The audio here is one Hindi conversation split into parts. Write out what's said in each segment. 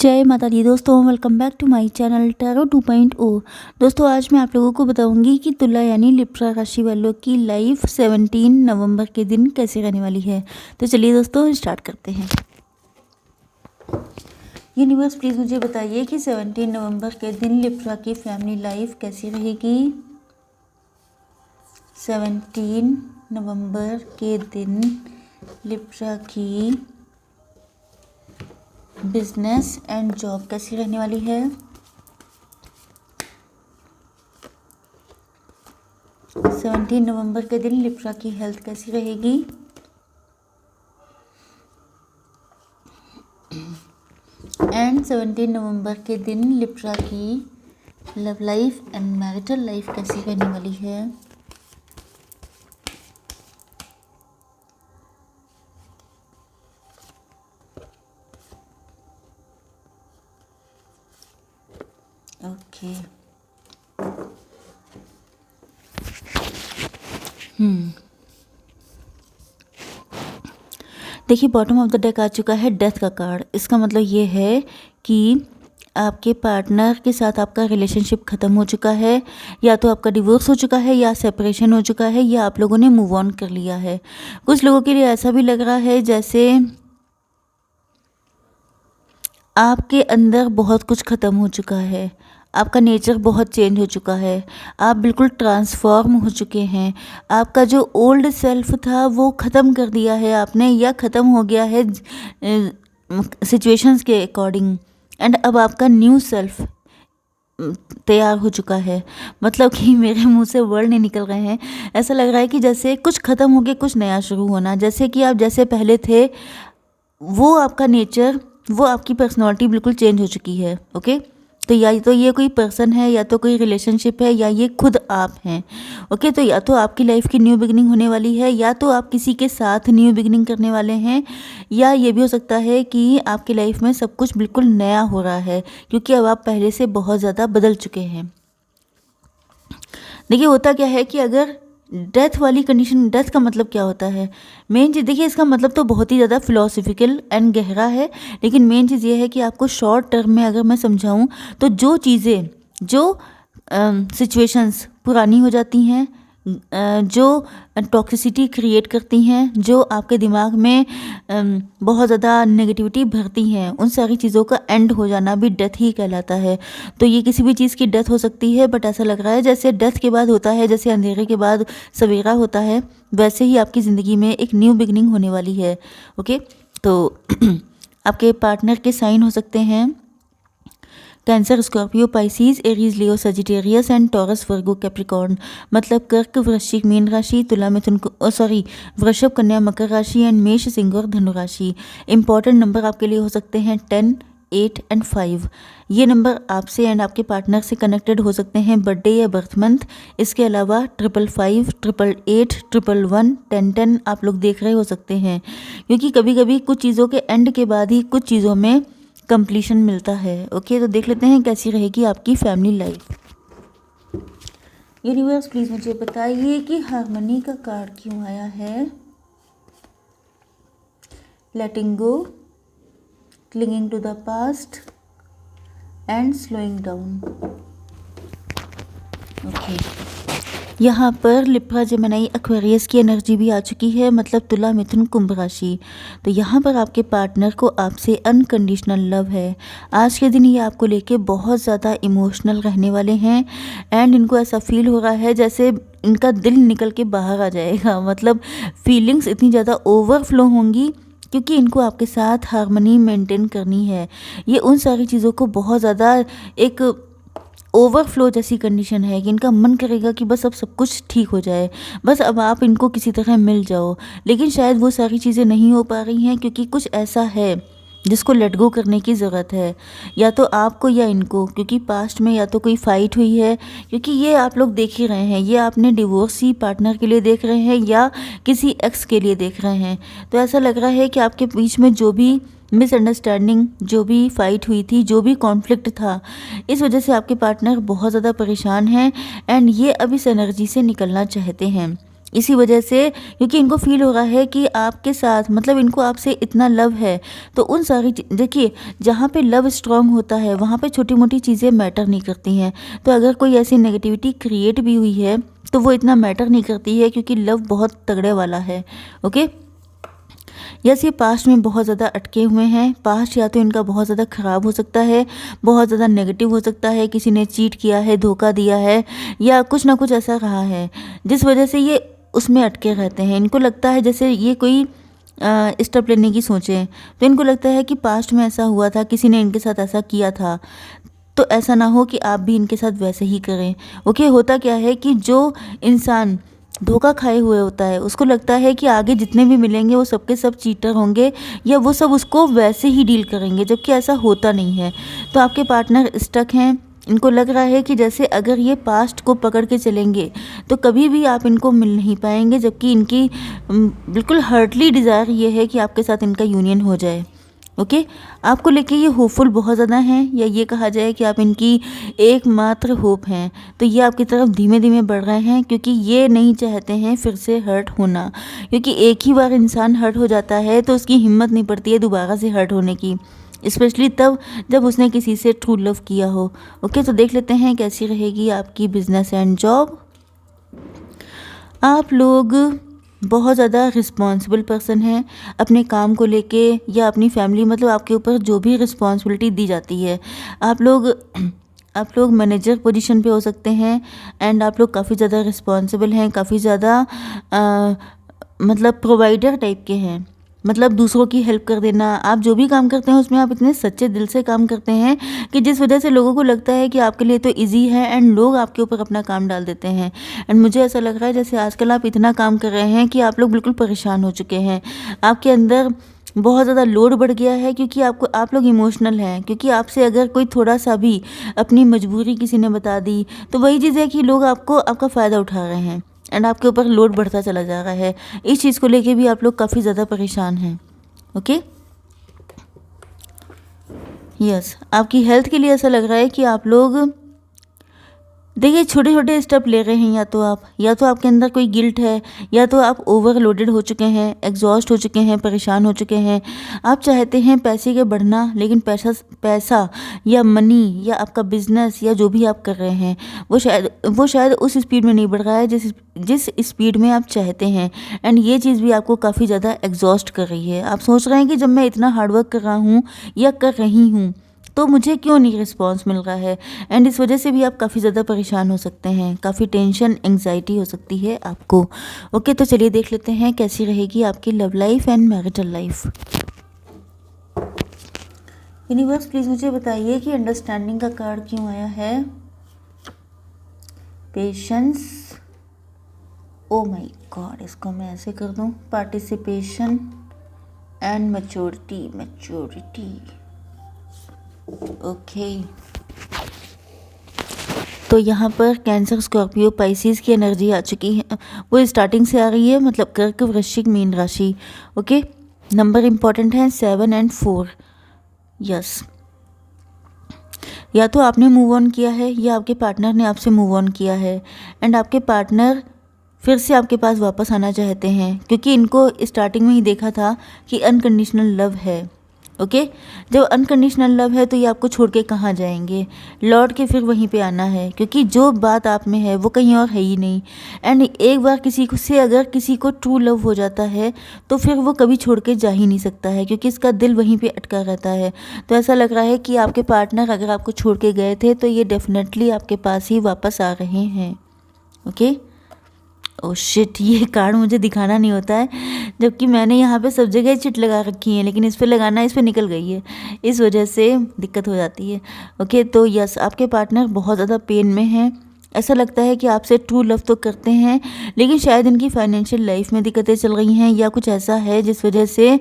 जय माता दी दोस्तों, welcome back to my channel tarot 2.0। दोस्तों आज मैं आप लोगों को बताऊंगी कि तुला यानी लिब्रा राशि वालों की लाइफ 17 नवंबर के दिन कैसे रहने वाली है। तो चलिए दोस्तों स्टार्ट करते हैं। यूनिवर्स प्लीज़ मुझे बताइए कि 17 नवंबर के दिन लिब्रा की फैमिली लाइफ कैसी रहेगी। 17 नवंबर के दिन लिब्रा की बिजनेस एंड जॉब कैसी रहने वाली है। 17 नवंबर के दिन लिब्रा की हेल्थ कैसी रहेगी। एंड 17 नवंबर के दिन लिब्रा की love life and marital life कैसी रहने वाली है। ओके देखिए, बॉटम ऑफ द डेक आ चुका है डेथ का कार्ड। इसका मतलब ये है कि आपके पार्टनर के साथ आपका रिलेशनशिप ख़त्म हो चुका है, या तो आपका डिवोर्स हो चुका है, या सेपरेशन हो चुका है, या आप लोगों ने मूव ऑन कर लिया है। कुछ लोगों के लिए ऐसा भी लग रहा है जैसे आपके अंदर बहुत कुछ ख़त्म हो चुका है, आपका नेचर बहुत चेंज हो चुका है, आप बिल्कुल ट्रांसफॉर्म हो चुके हैं। आपका जो ओल्ड सेल्फ था वो ख़त्म कर दिया है आपने, या ख़त्म हो गया है सिचुएशंस के अकॉर्डिंग। एंड अब आपका न्यू सेल्फ तैयार हो चुका है। मतलब कि मेरे मुंह से वर्ड नहीं निकल रहे हैं। ऐसा लग रहा है कि जैसे कुछ ख़त्म हो गया, कुछ नया शुरू होना। जैसे कि आप जैसे पहले थे, वो आपका नेचर, वो आपकी पर्सनालिटी बिल्कुल चेंज हो चुकी है। ओके, तो या तो ये कोई पर्सन है, या तो कोई रिलेशनशिप है, या ये खुद आप हैं। ओके, तो या तो आपकी लाइफ की न्यू बिगिनिंग होने वाली है, या तो आप किसी के साथ न्यू बिगिनिंग करने वाले हैं, या ये भी हो सकता है कि आपकी लाइफ में सब कुछ बिल्कुल नया हो रहा है, क्योंकि अब आप पहले से बहुत ज़्यादा बदल चुके हैं। देखिए, होता क्या है कि अगर डेथ वाली कंडीशन, डेथ का मतलब क्या होता है, मेन चीज़ देखिए, इसका मतलब तो बहुत ही ज़्यादा फिलोसफिकल एंड गहरा है, लेकिन मेन चीज़ ये है कि आपको शॉर्ट टर्म में अगर मैं समझाऊं तो जो चीज़ें, जो सिचुएशंस पुरानी हो जाती हैं, जो टॉक्सिसिटी क्रिएट करती हैं, जो आपके दिमाग में बहुत ज़्यादा नेगेटिविटी भरती हैं, उन सारी चीज़ों का एंड हो जाना भी डेथ ही कहलाता है। तो ये किसी भी चीज़ की डेथ हो सकती है, बट ऐसा लग रहा है जैसे डेथ के बाद होता है, जैसे अंधेरे के बाद सवेरा होता है, वैसे ही आपकी ज़िंदगी में एक न्यू बिगनिंग होने वाली है। ओके, तो आपके पार्टनर के साइन हो सकते हैं cancer, Scorpio, Pisces, Aries, Leo, Sagittarius and taurus, Virgo, Capricorn. मतलब कर्क, वृश्चिक, मीन राशि, तुला, मिथुन, वृषभ, कन्या, मकर राशि एंड मेष, सिंह और धनु राशि। इंपॉर्टेंट नंबर आपके लिए हो सकते हैं 10, 8 एंड 5। ये नंबर आपसे एंड आपके पार्टनर से कनेक्टेड हो सकते हैं बर्थडे या बर्थ मंथ। इसके अलावा 555, 888, 111, 1010 आप लोग देख रहे हो सकते हैं, क्योंकि कभी कभी कुछ चीज़ों के एंड के बाद ही कुछ चीज़ों में कंप्लीशन मिलता है। ओके, तो देख लेते हैं कैसी रहेगी आपकी फैमिली लाइफ। यूनिवर्स प्लीज मुझे बताइए कि हार्मनी का कार्ड क्यों आया है। Letting go, clinging to the past and slowing down. Okay, यहाँ पर लिब्रा, जेमिनी, एक्वेरियस की एनर्जी भी आ चुकी है, मतलब तुला, मिथुन, कुंभ राशि। तो यहाँ पर आपके पार्टनर को आपसे अनकंडीशनल लव है। आज के दिन ये आपको लेके बहुत ज़्यादा इमोशनल रहने वाले हैं, एंड इनको ऐसा फील हो रहा है जैसे इनका दिल निकल के बाहर आ जाएगा। मतलब फीलिंग्स इतनी ज़्यादा ओवरफ्लो होंगी, क्योंकि इनको आपके साथ हार्मनी मेंटेन करनी है। ये उन सारी चीज़ों को बहुत ज़्यादा एक ओवरफ्लो जैसी कंडीशन है कि इनका मन करेगा कि बस अब सब कुछ ठीक हो जाए, बस अब आप इनको किसी तरह मिल जाओ। लेकिन शायद वो सारी चीज़ें नहीं हो पा रही हैं, क्योंकि कुछ ऐसा है जिसको लेट गो करने की ज़रूरत है, या तो आपको या इनको, क्योंकि पास्ट में या तो कोई फाइट हुई है, क्योंकि ये आप लोग देख ही रहे हैं, ये आपने डिवोर्सी पार्टनर के लिए देख रहे हैं या किसी एक्स के लिए देख रहे हैं। तो ऐसा लग रहा है कि आपके बीच में जो भी मिसअंडरस्टैंडिंग, जो भी फाइट हुई थी, जो भी कॉन्फ्लिक्ट था, इस वजह से आपके पार्टनर बहुत ज़्यादा परेशान हैं, एंड ये अब इस एनर्जी से निकलना चाहते हैं। इसी वजह से, क्योंकि इनको फील हो रहा है कि आपके साथ मतलब इनको आपसे इतना लव है, तो उन सारी देखिए, जहाँ पे लव स्ट्रांग होता है वहाँ पे छोटी मोटी चीज़ें मैटर नहीं करती हैं। तो अगर कोई ऐसी नेगेटिविटी क्रिएट भी हुई है तो वो इतना मैटर नहीं करती है, क्योंकि लव बहुत तगड़े वाला है। ओके, यस, ये पास्ट में बहुत ज़्यादा अटके हुए हैं। पास्ट या तो इनका बहुत ज़्यादा ख़राब हो सकता है, बहुत ज़्यादा नेगेटिव हो सकता है, किसी ने चीट किया है, धोखा दिया है, या कुछ ना कुछ ऐसा रहा है जिस वजह से ये उसमें अटके रहते हैं। इनको लगता है जैसे ये कोई स्टेप लेने की सोचें, तो इनको लगता है कि पास्ट में ऐसा हुआ था, किसी ने इनके साथ ऐसा किया था, तो ऐसा ना हो कि आप भी इनके साथ वैसे ही करें। ओके, होता क्या है कि जो इंसान धोखा खाए हुए होता है उसको लगता है कि आगे जितने भी मिलेंगे वो सबके सब चीटर होंगे, या वो सब उसको वैसे ही डील करेंगे, जबकि ऐसा होता नहीं है। तो आपके पार्टनर स्टक हैं, इनको लग रहा है कि जैसे अगर ये पास्ट को पकड़ के चलेंगे तो कभी भी आप इनको मिल नहीं पाएंगे, जबकि इनकी बिल्कुल हार्टली डिज़ायर ये है कि आपके साथ इनका यूनियन हो जाए। ओके, आपको लेके ये होपफुल बहुत ज़्यादा हैं, या ये कहा जाए कि आप इनकी एकमात्र होप हैं। तो ये आपकी तरफ धीमे धीमे बढ़ रहे हैं, क्योंकि ये नहीं चाहते हैं फिर से हर्ट होना, क्योंकि एक ही बार इंसान हर्ट हो जाता है तो उसकी हिम्मत नहीं पड़ती है दोबारा से हर्ट होने की, स्पेशली तब जब उसने किसी से ट्रू लव किया हो। ओके, तो देख लेते हैं कैसी रहेगी आपकी बिजनेस एंड जॉब। आप लोग बहुत ज़्यादा रिस्पॉन्सिबल पर्सन हैं अपने काम को लेके, या अपनी फैमिली, मतलब आपके ऊपर जो भी रिस्पॉन्सिबिलिटी दी जाती है, आप लोग मैनेजर पोजीशन पे हो सकते हैं, एंड आप लोग काफ़ी ज़्यादा रिस्पॉन्सिबल हैं, काफ़ी ज़्यादा मतलब प्रोवाइडर टाइप के हैं, मतलब दूसरों की हेल्प कर देना। आप जो भी काम करते हैं उसमें आप इतने सच्चे दिल से काम करते हैं कि जिस वजह से लोगों को लगता है कि आपके लिए तो इजी है, एंड लोग आपके ऊपर अपना काम डाल देते हैं। एंड मुझे ऐसा लग रहा है जैसे आजकल आप इतना काम कर रहे हैं कि आप लोग बिल्कुल परेशान हो चुके हैं, आपके अंदर बहुत ज़्यादा लोड बढ़ गया है, क्योंकि आप लोग इमोशनल हैं, क्योंकि आपसे अगर कोई थोड़ा सा भी अपनी मजबूरी किसी ने बता दी तो वही चीज़ है कि लोग आपका फ़ायदा उठा रहे हैं, एंड आपके ऊपर लोड बढ़ता चला जा रहा है। इस चीज़ को लेके भी आप लोग काफ़ी ज़्यादा परेशान हैं। ओके, यस, आपकी हेल्थ के लिए ऐसा लग रहा है कि आप लोग देखिए छोटे छोटे स्टेप ले रहे हैं, या तो आपके अंदर कोई गिल्ट है, या तो आप ओवरलोडेड हो चुके हैं, एग्जॉस्ट हो चुके हैं, परेशान हो चुके हैं। आप चाहते हैं पैसे के बढ़ना, लेकिन पैसा या मनी या आपका बिजनेस या जो भी आप कर रहे हैं वो शायद उस स्पीड में नहीं बढ़ रहा है जिस स्पीड में आप चाहते हैं, एंड ये चीज़ भी आपको काफ़ी ज़्यादा एग्जॉस्ट कर रही है। आप सोच रहे हैं कि जब मैं इतना हार्डवर्क कर रहा हूँ या कर रही हूँ तो मुझे क्यों नहीं रिस्पॉन्स मिल रहा है, एंड इस वजह से भी आप काफ़ी ज़्यादा परेशान हो सकते हैं, काफ़ी टेंशन एंग्जाइटी हो सकती है आपको। ओके, तो चलिए देख लेते हैं कैसी रहेगी आपकी love life and marital life. Universe please मुझे बताइए कि अंडरस्टैंडिंग का कार्ड क्यों आया है। पेशेंस, ओ माय गॉड, इसको मैं ऐसे कर दूं, पार्टिसिपेशन एंड मैच्योरिटी। ओके, तो यहाँ पर कैंसर, स्कॉर्पियो, पाइसिस की एनर्जी आ चुकी है, वो स्टार्टिंग से आ रही है, मतलब कर्क, वृश्चिक, मीन राशि। ओके, नंबर इंपॉर्टेंट है 7 और 4। यस, या तो आपने मूव ऑन किया है या आपके पार्टनर ने आपसे मूव ऑन किया है, एंड आपके पार्टनर फिर से आपके पास वापस आना चाहते हैं, क्योंकि इनको स्टार्टिंग में ही देखा था कि अनकंडीशनल लव है। ओके, जब अनकंडीशनल लव है तो ये आपको छोड़ के कहाँ जाएंगे, लौट के फिर वहीं पे आना है, क्योंकि जो बात आप में है वो कहीं और है ही नहीं। एंड एक बार अगर किसी को ट्रू लव हो जाता है तो फिर वो कभी छोड़ के जा ही नहीं सकता है, क्योंकि इसका दिल वहीं पे अटका रहता है। तो ऐसा लग रहा है कि आपके पार्टनर अगर आपको छोड़ के गए थे तो ये डेफिनेटली आपके पास ही वापस आ रहे हैं। ओके, ओह शिट, ये कार्ड मुझे दिखाना नहीं होता है, जबकि मैंने यहाँ पे सब जगह चिट लगा रखी है, लेकिन इस पे लगाना, इस पे निकल गई है, इस वजह से दिक्कत हो जाती है। ओके, तो यस, आपके पार्टनर बहुत ज़्यादा पेन में हैं। ऐसा लगता है कि आपसे ट्रू लव तो करते हैं, लेकिन शायद इनकी फाइनेंशियल लाइफ में दिक्कतें चल रही हैं, या कुछ ऐसा है जिस वजह से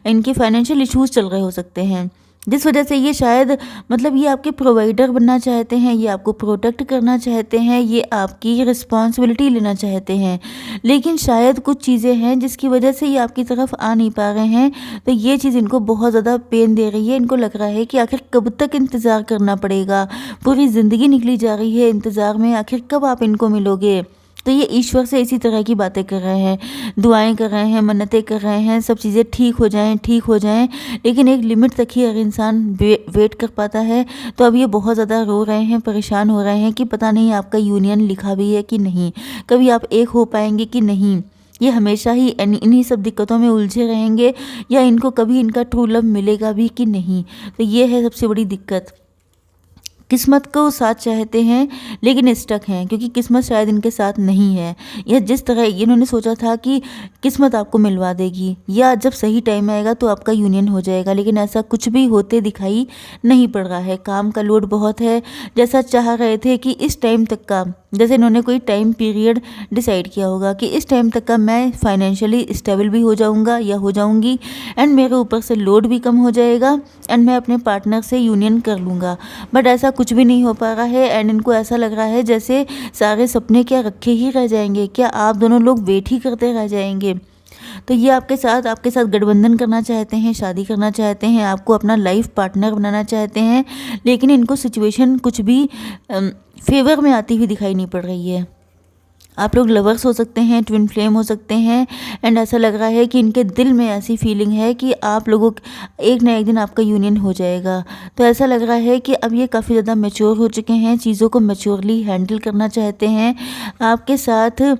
इनके फाइनेंशियल इश्यूज चल रहे हो सकते हैं, जिस वजह से ये शायद मतलब ये आपके प्रोवाइडर बनना चाहते हैं, ये आपको प्रोटेक्ट करना चाहते हैं, ये आपकी रिस्पॉन्सिबिलिटी लेना चाहते हैं, लेकिन शायद कुछ चीज़ें हैं जिसकी वजह से ये आपकी तरफ आ नहीं पा रहे हैं। तो ये चीज़ इनको बहुत ज़्यादा पेन दे रही है। इनको लग रहा है कि आखिर कब तक इंतज़ार करना पड़ेगा, पूरी ज़िंदगी निकली जा रही है इंतज़ार में, आखिर कब आप इनको मिलोगे, तो ये ईश्वर से इसी तरह की बातें कर रहे हैं, दुआएं कर रहे हैं, मन्नतें कर रहे हैं, सब चीज़ें ठीक हो जाएं, ठीक हो जाएं, लेकिन एक लिमिट तक ही अगर इंसान वेट कर पाता है। तो अब ये बहुत ज़्यादा रो रहे हैं, परेशान हो रहे हैं कि पता नहीं आपका यूनियन लिखा भी है कि नहीं, कभी आप एक हो पाएंगे कि नहीं, ये हमेशा ही इन्हीं सब दिक्कतों में उलझे रहेंगे, या इनको कभी इनका ट्रू लव मिलेगा भी कि नहीं। तो ये है सबसे बड़ी दिक्कत। किस्मत को साथ चाहते हैं लेकिन स्टक हैं, क्योंकि किस्मत शायद इनके साथ नहीं है, या जिस तरह इन्होंने सोचा था कि किस्मत आपको मिलवा देगी या जब सही टाइम आएगा तो आपका यूनियन हो जाएगा, लेकिन ऐसा कुछ भी होते दिखाई नहीं पड़ रहा है। काम का लोड बहुत है, जैसा चाह रहे थे कि इस टाइम तक का, जैसे इन्होंने कोई टाइम पीरियड डिसाइड किया होगा कि इस टाइम तक का मैं फाइनेंशियली स्टेबल भी हो जाऊंगा या हो जाऊंगी, एंड मेरे ऊपर से लोड भी कम हो जाएगा, एंड मैं अपने पार्टनर से यूनियन कर लूँगा। बट ऐसा कुछ भी नहीं हो पा रहा है, एंड इनको ऐसा लग रहा है जैसे सारे सपने क्या रखे ही रह जाएंगे, क्या आप दोनों लोग वेट ही करते रह जाएंगे। तो ये आपके साथ गठबंधन करना चाहते हैं, शादी करना चाहते हैं, आपको अपना लाइफ पार्टनर बनाना चाहते हैं, लेकिन इनको सिचुएशन कुछ भी फेवर में आती हुई दिखाई नहीं पड़ रही है। आप लोग लवर्स हो सकते हैं, ट्विन फ्लेम हो सकते हैं, एंड ऐसा लग रहा है कि इनके दिल में ऐसी फीलिंग है कि आप लोगों एक ना एक दिन आपका यूनियन हो जाएगा। तो ऐसा लग रहा है कि अब ये काफ़ी ज़्यादा मैच्योर हो चुके हैं, चीज़ों को मैच्योरली हैंडल करना चाहते हैं, आपके साथ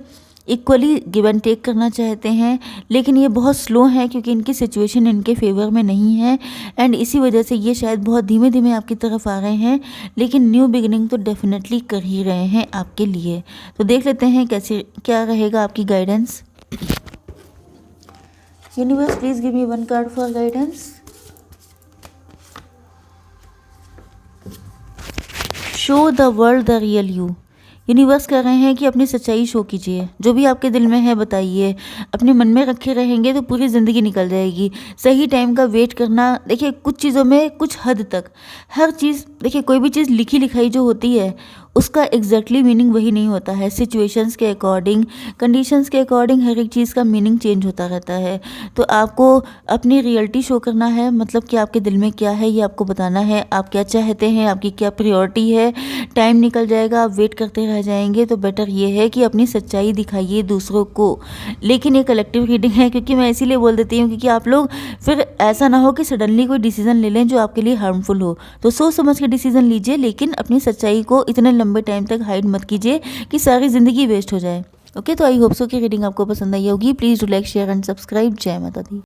इक्वली गिव एंड टेक करना चाहते हैं, लेकिन ये बहुत स्लो है क्योंकि इनकी सिचुएशन इनके फेवर में नहीं है, एंड इसी वजह से ये शायद बहुत धीमे धीमे आपकी तरफ आ रहे हैं, लेकिन न्यू बिगिनिंग तो डेफिनेटली कर ही रहे हैं आपके लिए। तो देख लेते हैं कैसे क्या रहेगा आपकी guidance. Universe please give me one card for guidance. Show the world the real you. Universe कह रहे हैं कि अपनी सच्चाई शो कीजिए, जो भी आपके दिल में है बताइए, अपने मन में रखे रहेंगे तो पूरी ज़िंदगी निकल जाएगी। सही टाइम का वेट करना, देखिए कुछ चीज़ों में कुछ हद तक हर चीज़, देखिए कोई भी चीज़ लिखी लिखाई जो होती है उसका एग्जैक्टली मीनिंग वही नहीं होता है। सिचुएशंस के अकॉर्डिंग, कंडीशंस के अकॉर्डिंग हर एक चीज़ का मीनिंग चेंज होता रहता है। तो आपको अपनी रियलिटी शो करना है, मतलब कि आपके दिल में क्या है ये आपको बताना है, आप क्या चाहते हैं, आपकी क्या प्रायोरिटी है। टाइम निकल जाएगा, आप वेट करते रह जाएंगे, तो बेटर ये है कि अपनी सच्चाई दिखाइए दूसरों को। लेकिन ये कलेक्टिव रीडिंग है, क्योंकि मैं इसीलिए बोल देती हूँ क्योंकि आप लोग फिर ऐसा ना हो कि सडनली कोई डिसीजन ले लें जो आपके लिए हार्मफुल हो। तो सोच समझ के डिसीजन लीजिए, लेकिन अपनी सच्चाई को इतने लंबे टाइम तक हाइड मत कीजिए कि सारी ज़िंदगी वेस्ट हो जाए। ओके, तो आई होप सो कि रीडिंग आपको पसंद आई होगी। Please do like, share and subscribe. जय माता दी।